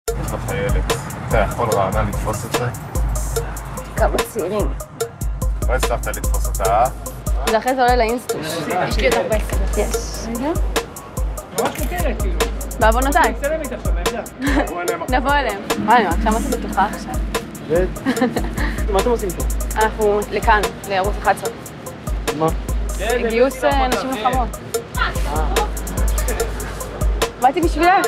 יש לך ילד. אתה יכול רענן לתפוס את זה? כמה צעירים. לא הצלחת לתפוס אותה, זה אחרי זה עולה לאינסטוש. יש לי אותך בעסק. יש. רגע. ממש מוכרת, כאילו. בעוונותיי. נצלם איתה עכשיו, בעמדה. נבוא אליהם. אני עכשיו מה זה בטוחה עכשיו? מה אתם עושים פה? אנחנו לכאן, לערוץ 11. מה? גיוס נשים לוחמות. באתי בשבילך.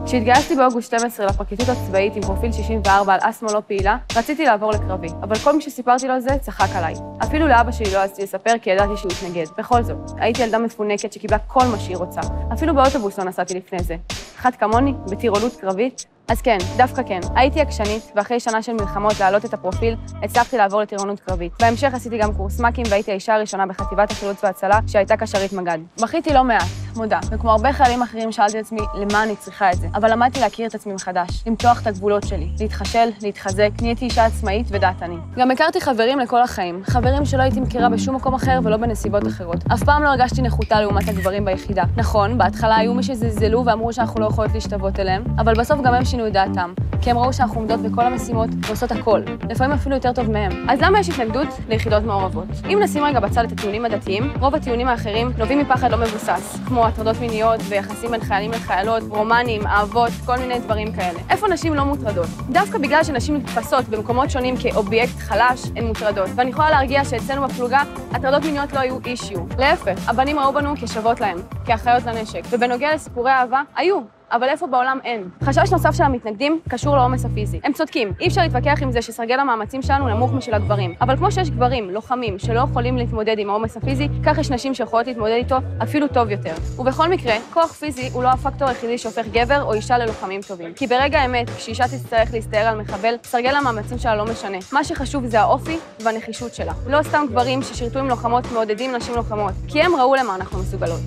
כשהתגייסתי באוגוסט 12 לפרקליטות הצבאית עם פרופיל 64 על אסתמה לא פעילה, רציתי לעבור לקרבי, אבל כל מי שסיפרתי לו על זה צחק עליי. אפילו לאבא שלי לא רציתי לספר כי ידעתי שהוא התנגד. בכל זאת, הייתי ילדה מפונקת שקיבלה כל מה שהיא רוצה. אפילו באוטובוס לא נסעתי לפני זה. אחת כמוני, בטירונות קרבית. אז כן, דווקא כן. הייתי עקשנית, ואחרי שנה של מלחמות להעלות את הפרופיל, הצלחתי לעבור לטירונות קרבית. בהמשך עשיתי גם קורס מ"כים והייתי האישה הראשונה בחטיבת החילוץ וההצלה שהייתה קשרית מג"ד. בכיתי לא מעט, מודה, וכמו הרבה חיילים אחרים שאלתי את עצמי למה אני צריכה את זה. אבל למדתי להכיר את עצמי מחדש, למתוח את הגבולות שלי, להתחשל, להתחזק, נהייתי אישה עצמאית ודעתני. גם הכרתי חברים לכל החיים, חברים שלא הייתי מכירה בשום מקום אחר ולא בנסיבות אחרות. אף פעם לא הרגשתי נחותה לעומת הגברים ביחידה. נכון, בהתחלה היו מי שזלזלו ואמרו שאנחנו לא יכולות להשתוות אליהם, אבל בסוף גם הם שינו את דעתם, כי הם ראו שאנחנו עומדות בכל המשימות ועושות הכל, לפעמים אפילו יותר טוב מהם. אז למה יש התנגדות ליחידות מעורבות? אם נשים רגע בצד את הטיעונים הדתיים, רוב הטיעונים האחרים נובעים מפחד לא מבוסס, כמו הטרדות מיניות ויחסים בין חיילים לחיילות, רומנים, אהבות, כל מיני דברים כאלה. איפה נשים לא מוטרדות? דווקא בגלל שנשים נתפסות במקומות שונים כאובייקט חלש, הן מוטרדות. ואני יכולה להרגיע שאצלנו בפלוגה, הטרדות מיניות לא היו אישיו. להפך, הבנים ראו בנו כשוות להם, כאחיות לנשק. ובנוגע לסיפורי אהבה, היו. אבל איפה בעולם אין? חשש נוסף של המתנגדים קשור לעומס הפיזי. הם צודקים, אי אפשר להתווכח עם זה שסרגל המאמצים שלנו נמוך משל הגברים. אבל כמו שיש גברים, לוחמים, שלא יכולים להתמודד עם העומס הפיזי, כך יש נשים שיכולות להתמודד איתו אפילו טוב יותר. ובכל מקרה, כוח פיזי הוא לא הפקטור היחידי שהופך גבר או אישה ללוחמים טובים. כי ברגע האמת, כשאישה תצטרך להסתער על מחבל, סרגל המאמצים שלה לא משנה. מה שחשוב זה האופי והנחישות שלה. לא סתם גברים ששירתו עם לוחמות מעודדים נשים לוחמות, כי הם ראו למה אנחנו מסוגלות.